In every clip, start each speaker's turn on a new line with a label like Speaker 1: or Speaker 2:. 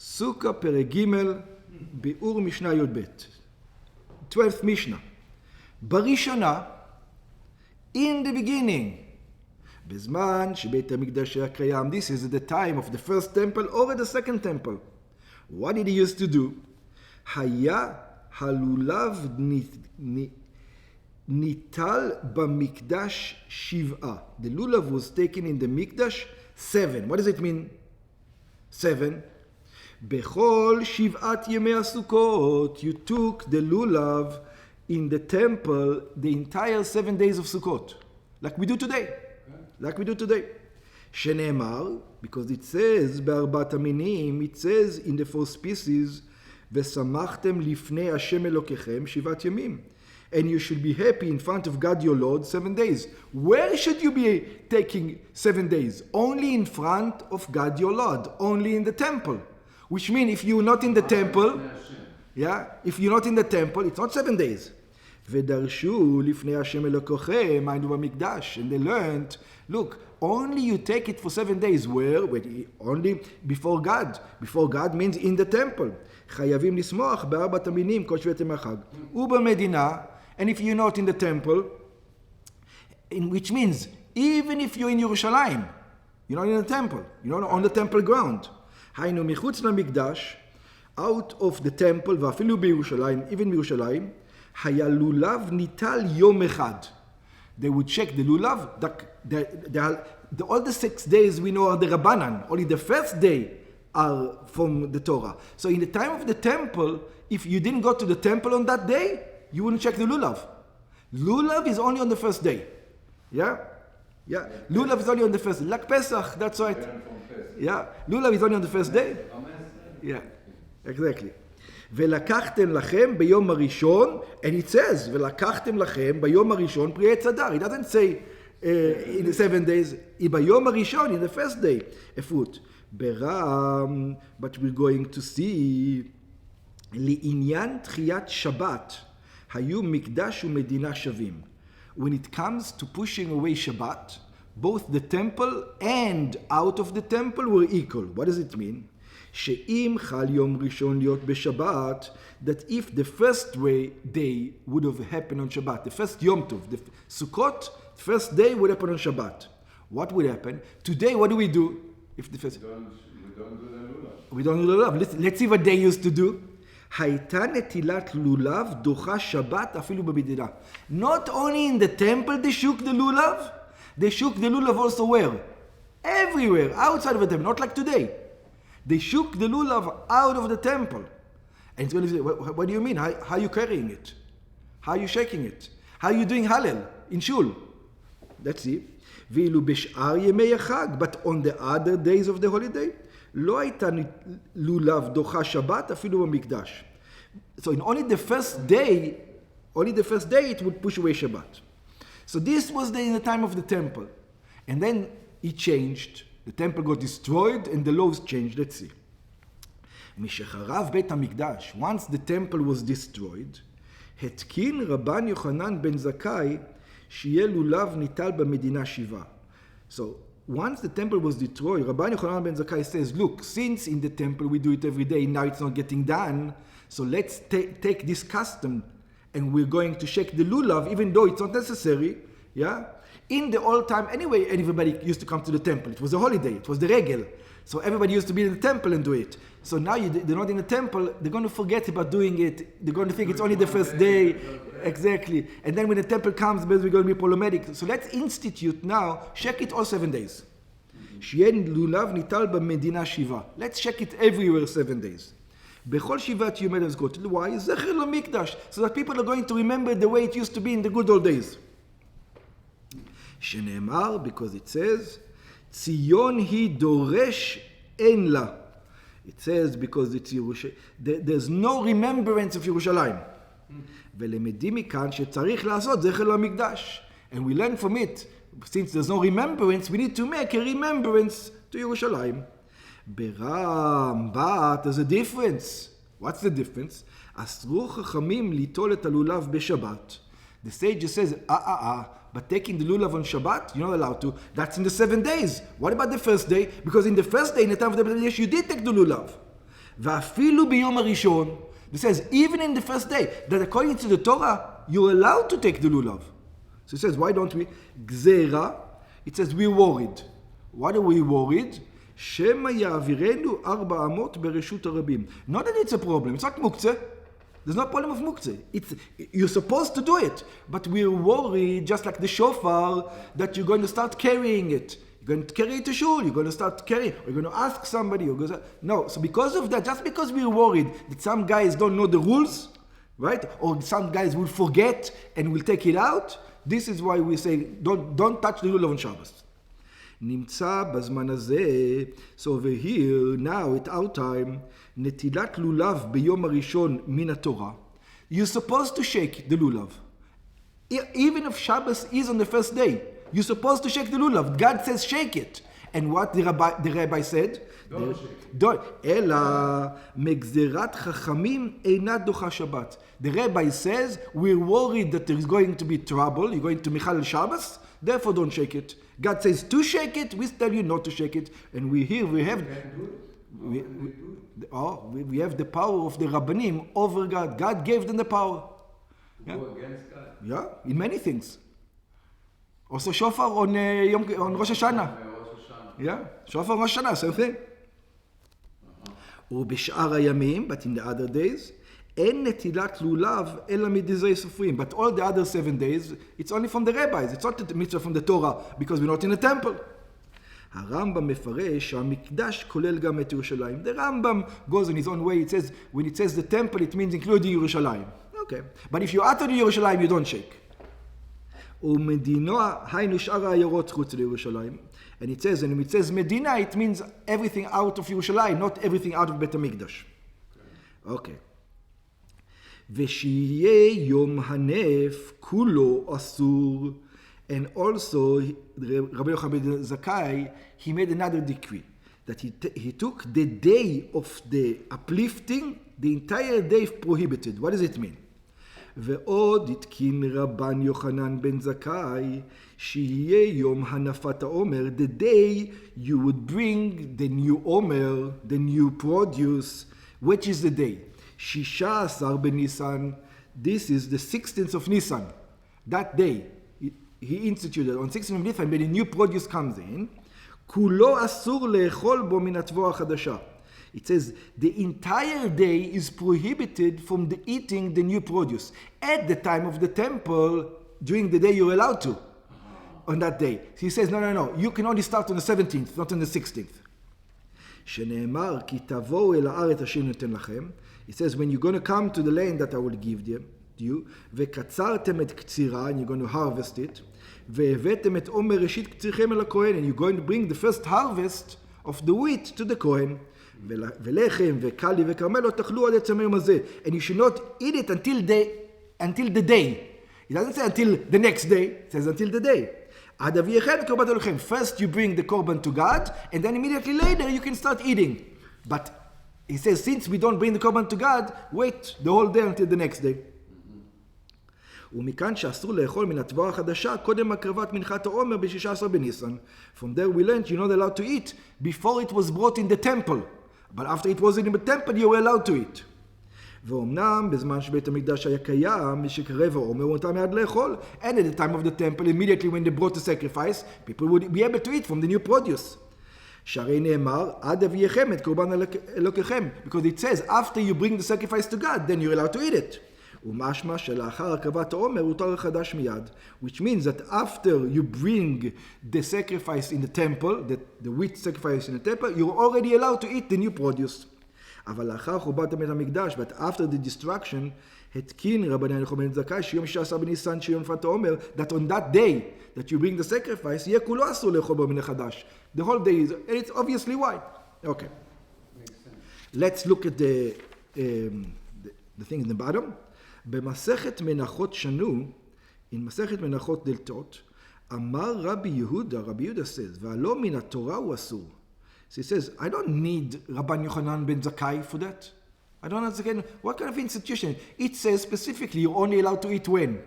Speaker 1: Sukkah פרק ג' ביאור משנה י"ב. 12th Mishnah. בראשונה, in the beginning, בזמן שבית המקדש היה קיים, this is the time of the first temple or the second temple. What did he used to do? היה הלולב ניטל במקדש 7. The lulav was taken in the mikdash 7. What does it mean? 7. בכל 7 ימי הסוכות, you took the lulav in the temple the entire 7 days of Sukkot. Like we do today. שנאמר, because it says בארבעת המינים, it says in the 4 species, ושמחתם לפני השם אלוקיכם 7 ימים. And you should be happy in front of God your Lord 7 days. Where should you be taking 7 days? Only in front of God your Lord. Only in the temple. Which means if you're not in the temple, if you're not in the temple, it's not 7 days. ודרשו לפני השם אלוקיכם היינו במקדש. And they learned, look, only you take it for 7 days. Where? Only before God. Before God means in the temple. חייבים לשמוח בארבעת המינים כל שבט ימי החג. ובמדינה, and if you're not in the temple, which means even if you're in Yerushalayim, you're not in the temple, you're not on the temple ground. היינו מחוץ למקדש, out of the temple, ואפילו בירושלים, even בירושלים, היה לולב ניטל יום אחד. They would check the lulav. All the 6 days we know are the Rabbanan. Only the first day are from the Torah. So in the time of the temple, if you didn't go to the temple on that day, you wouldn't check the lulav. Lulav is only on the first day. Yeah? Lulav is only on the first day. Like Pesach, that's right. Yeah. Lulav is only on the first day. Yeah. Exactly. ולקחתם לכם ביום הראשון, and it says, ולקחתם לכם ביום הראשון פרי עץ אדר. It doesn't say in the 7 days, ביום הראשון, in the first day. אפות. ברם, but we're going to see, לעניין תחיית שבת, היו מקדש ומדינה שווים. When it comes to pushing away Shabbat, both the temple and out of the temple were equal. What does it mean? שאם חל יום ראשון להיות בשבת, that if the first day would have happened on Shabbat, the first Yom Tov, the Sukkot, first day would happen on Shabbat. What would happen? Today, what do we do? If the first... We don't do the lulav. Let's see what they used to do. הייתה נטילת לולב דוחה שבת אפילו במדינה. Not only in the temple they shook the lulav, they shook the lulav also where? Everywhere, outside of the temple, not like today. They shook the lulav out of the temple. And it's going to say, what do you mean? How are you carrying it? How are you shaking it? How are you doing Hallel in Shul? Let's see. ואילו בשאר ימי החג, but on the other days of the holiday, לא הייתה לולב דוחה שבת אפילו במקדש. So in only the first day it would push away Shabbat. So this was in the time of the temple. And then it changed. The temple got destroyed and the laws changed. Let's see. משחרב בית המקדש, once the temple was destroyed, התקין רבן יוחנן בן זכאי שיהיה לולב ניטל במדינה 7. So once the temple was destroyed, Rabbi Yochanan ben Zakkai says, look, since in the temple we do it every day, now it's not getting done, so let's take this custom and we're going to shake the lulav, even though it's not necessary. Yeah? In the old time, anyway, everybody used to come to the temple. It was a holiday. It was the regel. So everybody used to be in the temple and do it. So now they're not in the temple, they're going to forget about doing it. They're going to think it's only the first day. Exactly. And then when the temple comes, we're going to be problematic. So let's institute now, check it all 7 days. שיהיה לולב ניטל במדינה 7. Let's check it everywhere 7 days. בכל 7 ימי הסוכות. Why? זכר למקדש. So that people are going to remember the way it used to be in the good old days. שנאמר, because it says, ציון היא דורש אין לה. It says because it's Yerushalayim. There's no remembrance of ירושלים. ולמדים מכאן שצריך לעשות זכר למקדש. And we learn from it, since there's no remembrance, we need to make a remembrance to ירושלים. ברם, but there's a difference. What's the difference? אסרו חכמים ליטול את הלולב בשבת. The sage says, but taking the lulav on Shabbat, you're not allowed to. That's in the 7 days. What about the first day? Because in the first day, in the time of the B'nai, you did take the lulav. ואפילו ביום הראשון, it says, even in the first day, that according to the Torah, you're allowed to take the lulav. So it says, why don't we? Gzera, it says, we're worried. What are we worried? שמא יעבירנו 400 ברשות הרבים. Not that it's a problem, it's not muktzeh. There's no problem of muktzeh. You're supposed to do it, but we're worried, just like the shofar, that you're going to start carrying it. You're going to carry it to shul, you're going to start carrying, or you're going to ask somebody. No, so because of that, just because we're worried that some guys don't know the rules, right? Or some guys will forget and will take it out, this is why we say, don't touch the lulav on Shabbos. נמצא בזמן הזה, so over here, now at our time, נטילת לולב ביום הראשון מן התורה, you're supposed to shake the lulav. Even if Shabbos is on the first day, you're supposed to shake the lulav. God says shake it. And what the rabbi said? Don't. אלא מגזירת חכמים אינה דוחה שבת. The rabbi says, we're worried that there's going to be trouble, you're going to Michal Shabbos, therefore don't shake it. God says to shake it, we tell you not to shake it. And we have the power of the Rabbanim over God. God gave them the power. Yeah?
Speaker 2: Go against God.
Speaker 1: Yeah, in many things. Also shofar on Rosh Hashanah. Yeah, shofar Rosh Hashanah, same thing. ובשאר הימים, but in the other days, אין נטילת לולב אלא מדברי סופרים. But all the other 7 days, it's only from the rabbis. It's not the mitzvah from the Torah, because we're not in a temple. הרמב"ם מפרש שהמקדש כולל גם את ירושלים. The Rambam goes in his own way. It says, when it says the temple, it means including Yerushalayim. Okay. But if you utter to Yerushalayim, you don't shake. ומדינו, היינו שאר העיירות חוץ לירושלים. And it says, and when it says Medina, it means everything out of Yerushalayim, not everything out of Bet HaMikdash. Okay. ושיהיה יום הנף כולו אסור. And also, Rabbi Yochanan ben Zakkai, he made another decree, that he took the day of the uplifting, the entire day prohibited. What does it mean? ועוד התקין רבן יוחנן בן זכאי, שיהיה יום הנפת העומר, the day you would bring the new omer, the new produce, which is the day? 16 בניסן, this is the 16th of Nisan. That day, he instituted, on 16th of Nisan, when the new produce comes in, כולו אסור לאכול בו מן התבואה החדשה. It says the entire day is prohibited from the eating the new produce. At the time of the temple, during the day you're allowed to, on that day. So he says, no, you can only start on the 17th, not on the 16th. שנאמר, כי תבואו אל הארץ אשר נותן לכם. It says, when you're going to come to the land that I will give you, וקצרתם את קצירה, and you're going to harvest it, והבאתם את עומר ראשית קצירכם אל הכהן, and you're going to bring the first harvest of the wheat to the Kohen. ולחם וקלי וכרמל לא תאכלו עד עצם היום הזה. And you should not eat it until the day. It doesn't say until the next day, it says until the day. עד אביכם קורבן אלוהיכם. First you bring the korban to God, and then immediately later you can start eating. But he says, since we don't bring the korban to God, wait the whole day until the next day. ומכאן שאסור לאכול מן התבואה החדשה קודם הקרבת מנחת העומר ב-16 בניסן. From there we learned you're not allowed to eat before it was brought in the temple. But after it was in the temple, you were allowed to eat. ואומנם, בזמן שבית המקדש היה קיים, מי שקרב העומר הוא נתן מיד לאכול. And at the time of the temple, immediately when they brought the sacrifice, people would be able to eat from the new produce. שהרי נאמר, עד אביכם את קורבן אלוקיכם. Because it says, after you bring the sacrifice to God, then you're allowed to eat it. ומשמע שלאחר הקרבת העומר הותר חדש מיד. Which means that after you bring the sacrifice in the temple, the wheat sacrifice in the temple, you're already allowed to eat the new produce. אבל לאחר חורבת בית המקדש, but after the destruction, התקין רבני יוחנן בן זכאי שיום 16 בניסן שיום נפת העומר, that on that day that you bring the sacrifice, יהיה כולו אסור לאכול בו מן החדש. The whole day is, and it's obviously why. Okay. Let's look at the thing in the bottom. במסכת מנחות שנו, in מסכת מנחות דלתות, אמר רבי יהודה says, והלא מן התורה הוא אסור. So he says, I don't need Rabban Yochanan ben Zakkai for that. I don't understand. What kind of institution? It says specifically you're only allowed to eat when?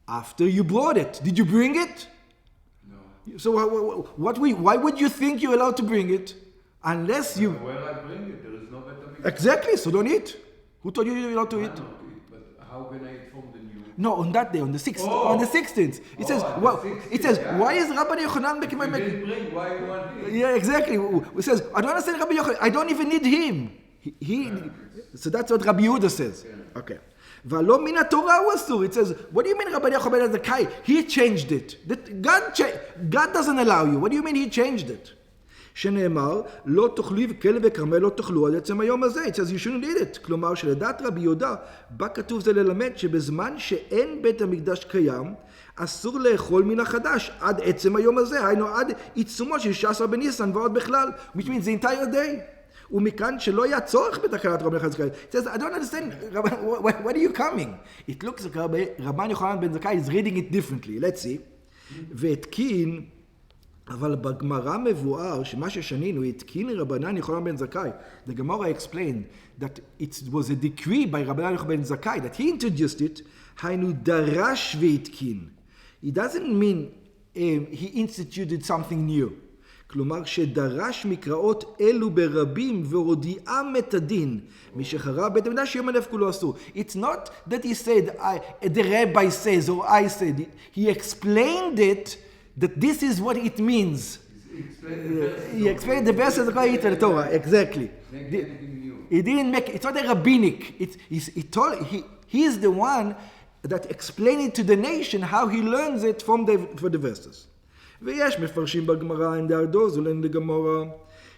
Speaker 1: After you brought it. Did you bring it? No. So why would you think you're allowed to bring it? Unless you...
Speaker 2: When I bring it, there is no better
Speaker 1: Exactly, so don't eat. Who told you you're not to eat?
Speaker 2: But how can I eat from the new?
Speaker 1: No, on that day, on the 6th, on the 16th. It says, why is Rabbi Yochanan making my...
Speaker 2: Why you want to eat?
Speaker 1: Yeah, exactly. It says, I don't understand Rabbi Yochanan. I don't even need him. So that's what Rabbi Yehuda says.
Speaker 2: Yeah.
Speaker 1: Okay. V'lo min haTorah hu asur. It says, what do you mean Rabbi Yochanan ben Zakkai? He changed it. God doesn't allow you. What do you mean he changed it? שנאמר, לא תאכלו כלב וכרמל לא תאכלו עד עצם היום הזה. It says you shouldn't eat it. כלומר, שלדעת רבי יהודה, בה כתוב זה ללמד שבזמן שאין בית המקדש קיים, אסור לאכול מן החדש עד עצם היום הזה. היינו עד עיצומו של 16 בניסן ועוד בכלל, which means the entire day. ומכאן שלא היה צורך בתקנת רבי יוחנן בן זכאי. It says, I don't understand, what are you coming? It looks like רבן יוחנן בן זכאי is reading it differently. Let's see. והתקין, אבל בגמרא מבואר שמה ששנינו התקין רבנן יוחנן בן זכאי. The Gemara explained that it was a decree by רבנן יוחנן בן זכאי that he introduced it. היינו דרש והתקין. It doesn't mean he instituted something new. כלומר שדרש מקראות אלו ברבים והודיעם את הדין משחרב בית המקדש יום הנף כולו אסור. It's not that he said, the rabbi says or I said. He explained it that this is what it means. He explained the verses of the Torah. Exactly. He didn't make, it's not a rabbinic. He is the one that explained it to the nation how he learns it from the verses. ויש מפרשים בגמרא אין דערדו זולן לגמורה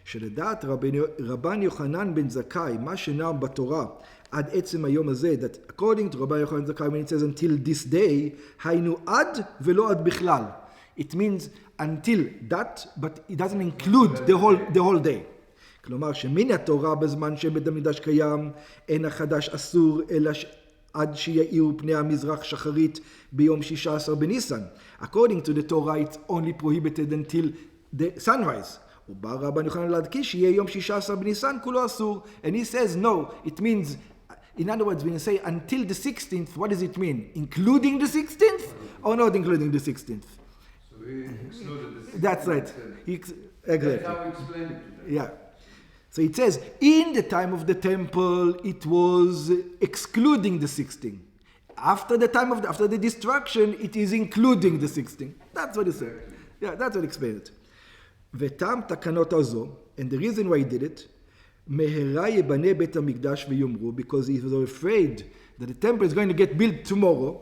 Speaker 1: שלדעת רבן יוחנן בן זכאי מה שנאמר בתורה עד עצם היום הזה that according to רבן יוחנן בן זכאי when it says until this day היינו עד ולא עד בכלל. It means until that but it doesn't include the whole day. כלומר שמן התורה בזמן שבית המקדש קיים אין החדש אסור אלא עד שיאירו פני המזרח שחרית ביום 16 בניסן. According to the Torah, it's only prohibited until the sunrise. ובא רבן יוחנן להדגיש שיהיה יום 16 בניסן כולו אסור. And he says, no, it means, in other words, when you say until the 16th, what does it mean? Including the 16th or not including the 16th?
Speaker 2: So he excluded the 16th.
Speaker 1: That's right. Exactly.
Speaker 2: That's how he explained it to them.
Speaker 1: Yeah. So it says, in the time of the temple, it was excluding the 16. After the destruction, it is including the 16. That's what it said. Yeah, that's what it explained. ותם תקנות הזו, and the reason why he did it, מהרה יבנה בית המקדש ויאמרו, because he was afraid that the temple is going to get built tomorrow,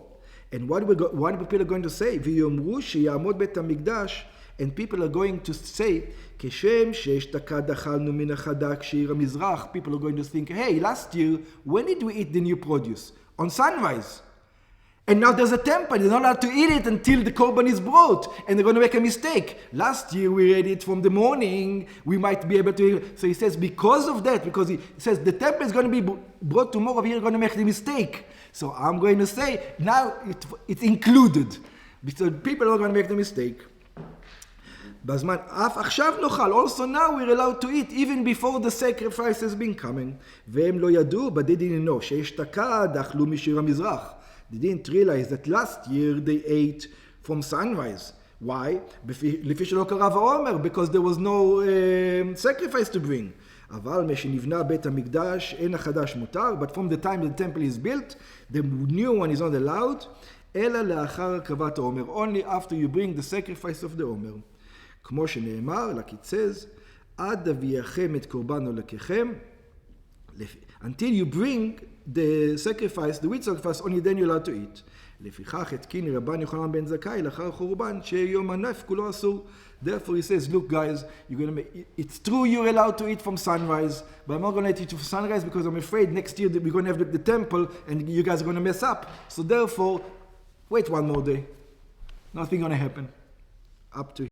Speaker 1: and what people are going to say? ויאמרו שיעמוד בית המקדש, and people are going to say, כשם שאשתקד אכלנו מן החדה כשעיר המזרח, people are going to think, hey, last year, when did we eat the new produce? On sunrise. And now there's a temple, they're not allowed to eat it until the korban is brought, and they're going to make a mistake. Last year we ate it from the morning, we might be able to eat it. So he says, because of that, because he says the temple is going to be brought tomorrow, we're going to make the mistake. So I'm going to say, now it's included. Because people are going to make the mistake. בזמן, אף עכשיו נאכל, also now we're allowed to eat, even before the sacrifice has been coming. והם לא ידעו, but they didn't know, שאשתקד אכלו משעיר המזרח. They didn't realize that last year they ate from sunrise. Why? לפי שלא קרא ועומר, because there was no sacrifice to bring. אבל משנבנה בית המקדש, אין החדש מותר, but from the time the temple is built, the new one is not allowed, אלא לאחר הקרבת העומר, only after you bring the sacrifice of the עומר. כמו שנאמר, like it says, עד אביאכם את קורבן הולקכם, until you bring the sacrifice, the wheat sacrifice, only then you're allowed to eat. לפיכך התקין רבן יוחנן בן זכאי לאחר חורבן שיום הנף כולו אסור. Therefore he says, look guys, it's true you're allowed to eat from sunrise, but I'm not going to let you eat from sunrise because I'm afraid next year we're going to have the temple and you guys are going to mess up. So therefore, wait one more day. Nothing going to happen. Up to